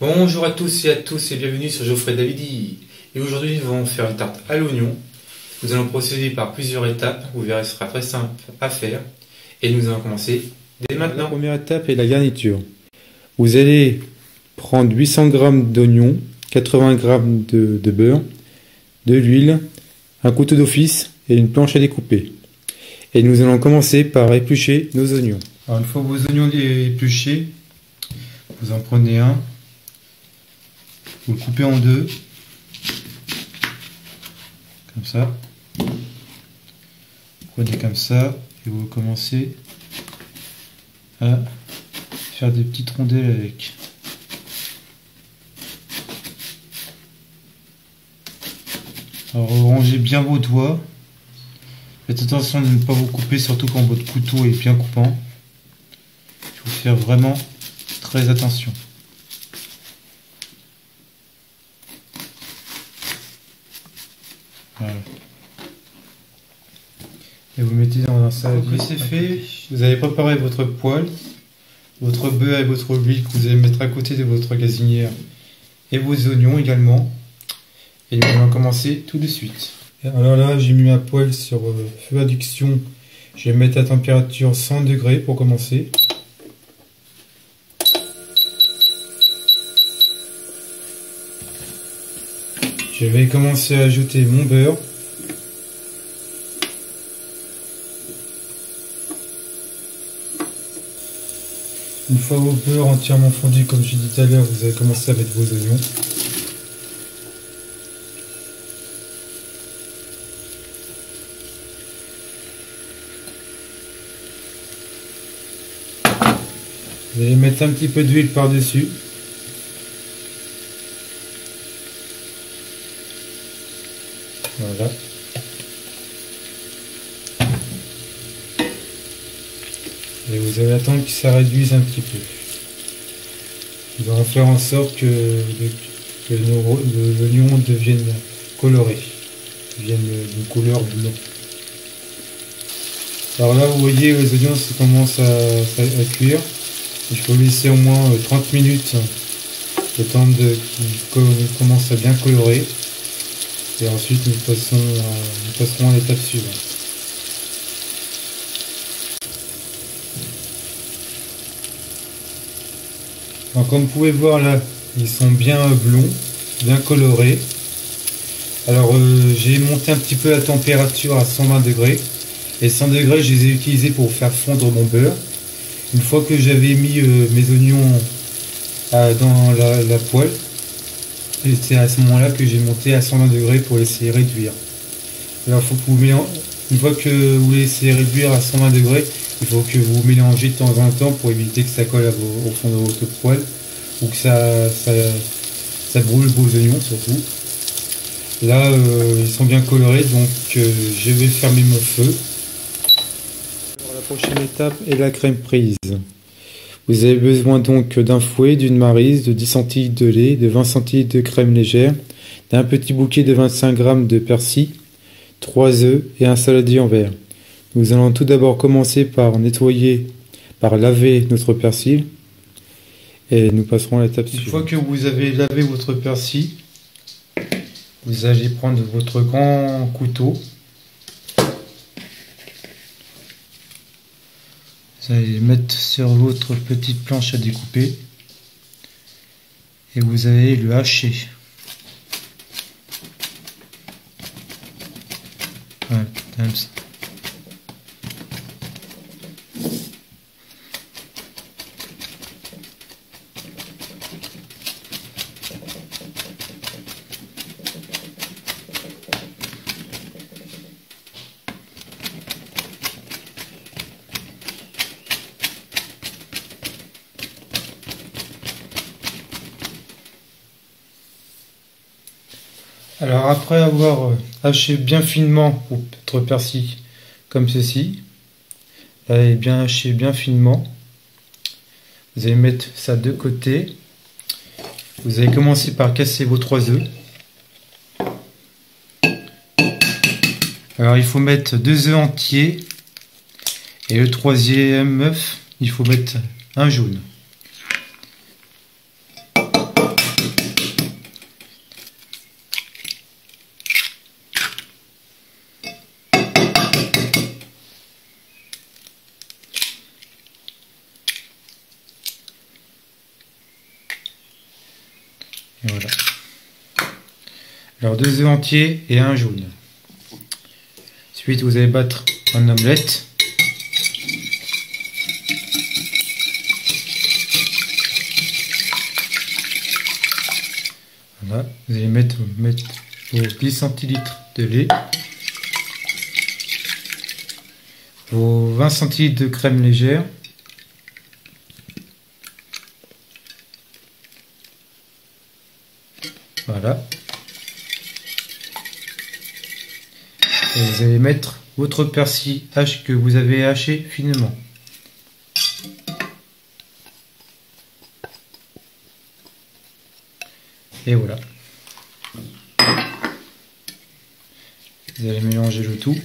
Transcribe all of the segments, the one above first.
Bonjour à tous et bienvenue sur Geoffrey Davidi. Et aujourd'hui nous allons faire une tarte à l'oignon. Nous allons procéder par plusieurs étapes, vous verrez ce sera très simple à faire. Et nous allons commencer dès maintenant. La première étape est la garniture. Vous allez prendre 800 g d'oignons, 80 g de beurre, de l'huile, un couteau d'office et une planche à découper. Et nous allons commencer par éplucher nos oignons. Alors une fois vos oignons épluchés, vous en prenez un, vous le coupez en deux, comme ça. Vous prenez comme ça et vous commencez à faire des petites rondelles avec. Alors rangez bien vos doigts. Faites attention de ne pas vous couper, surtout quand votre couteau est bien coupant. Il faut faire vraiment très attention. Voilà. Et vous mettez dans un saladier. C'est fait. Vous allez préparer votre poêle, votre beurre et votre huile que vous allez mettre à côté de votre gazinière et vos oignons également. Et nous allons commencer tout de suite. Alors là, j'ai mis ma poêle sur feu induction. Je vais mettre à température 100 degrés pour commencer. Je vais commencer à ajouter mon beurre. Une fois vos beurre entièrement fondu, comme je dit tout à l'heure, vous allez commencer à mettre vos oignons. Vous allez mettre un petit peu d'huile par-dessus. Voilà. Et vous allez attendre que ça réduise un petit peu. On va faire en sorte que l'oignon devienne coloré, devienne d'une couleur bleue. Alors là, vous voyez, les oignons commencent à cuire. Il faut laisser au moins 30 minutes, le temps qu'ils commencent à bien colorer. Et ensuite, nous passerons à l'étape suivante. Alors, comme vous pouvez voir là, ils sont bien blonds, bien colorés. Alors, j'ai monté un petit peu la température à 120 degrés. Et 100 degrés, je les ai utilisés pour faire fondre mon beurre. Une fois que j'avais mis mes oignons dans la poêle, et c'est à ce moment-là que j'ai monté à 120 degrés pour laisser réduire. Alors faut que vous mélangez, une fois que vous laissez réduire à 120 degrés, il faut que vous mélangez de temps en temps pour éviter que ça colle au fond de votre poêle ou que ça brûle vos oignons surtout. Là ils sont bien colorés, donc je vais fermer mon feu. Alors, la prochaine étape est la crème prise. Vous avez besoin donc d'un fouet, d'une maryse, de 10 cl de lait, de 20 cl de crème légère, d'un petit bouquet de 25 g de persil, 3 œufs et un saladier en verre. Nous allons tout d'abord commencer par nettoyer, par laver notre persil et nous passerons à l'étape suivante. Une fois que vous avez lavé votre persil, vous allez prendre votre grand couteau. Vous allez le mettre sur votre petite planche à découper et vous allez le hacher. Voilà, comme ça. Alors après avoir haché bien finement votre persil comme ceci, et bien haché bien finement, vous allez mettre ça de côté. Vous allez commencer par casser vos 3 œufs. Alors il faut mettre 2 œufs entiers et le 3e œuf, il faut mettre un jaune. Voilà. Alors 2 œufs entiers et un jaune. Ensuite vous allez battre un omelette. Voilà. Vous allez mettre vos 10 centilitres de lait. Vos 20 centilitres de crème légère. Voilà. Et vous allez mettre votre persil que vous avez haché finement. Et voilà. Vous allez mélanger le tout.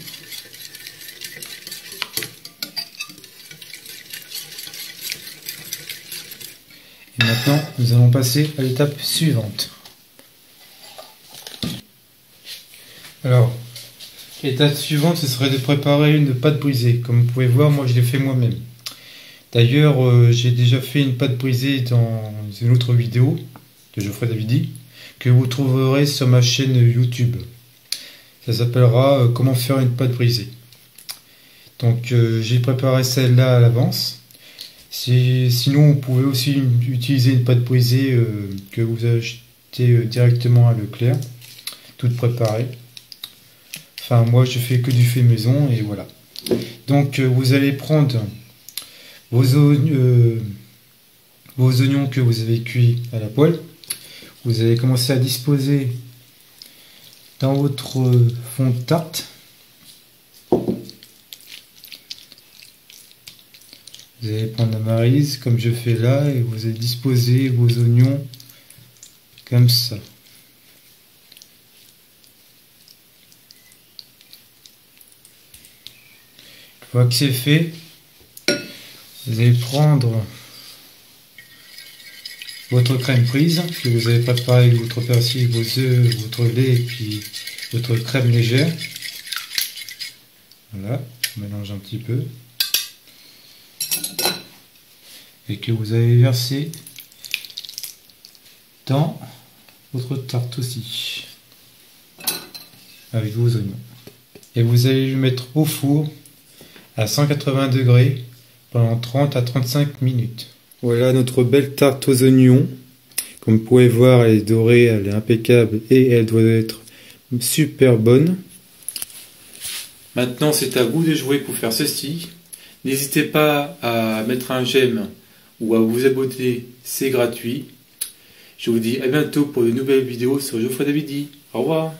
Et maintenant, nous allons passer à l'étape suivante. Alors, l'étape suivante, ce serait de préparer une pâte brisée. Comme vous pouvez voir, moi je l'ai fait moi-même. D'ailleurs, j'ai déjà fait une pâte brisée dans une autre vidéo de Geoffrey Davidi que vous trouverez sur ma chaîne YouTube. Ça s'appellera Comment faire une pâte brisée. Donc j'ai préparé celle-là à l'avance. Sinon, vous pouvez aussi utiliser une pâte brisée que vous achetez directement à Leclerc, toute préparée. Enfin, moi je fais que du fait maison et voilà. Donc vous allez prendre vos oignons que vous avez cuits à la poêle. Vous allez commencer à disposer dans votre fond de tarte. Vous allez prendre la maryse comme je fais là et vous allez disposer vos oignons comme ça. Une fois que c'est fait, vous allez prendre votre crème prise que vous avez préparée avec votre persil, vos œufs, votre lait et puis votre crème légère. Voilà, on mélange un petit peu. Et que vous allez verser dans votre tarte aussi. Avec vos oignons. Et vous allez le mettre au four à 180 degrés pendant 30 à 35 minutes. Voilà notre belle tarte aux oignons. Comme vous pouvez voir, elle est dorée, elle est impeccable et elle doit être super bonne. Maintenant, c'est à vous de jouer pour faire ceci. N'hésitez pas à mettre un j'aime ou à vous abonner, c'est gratuit. Je vous dis à bientôt pour de nouvelles vidéos sur Geoffrey Davidi. Au revoir.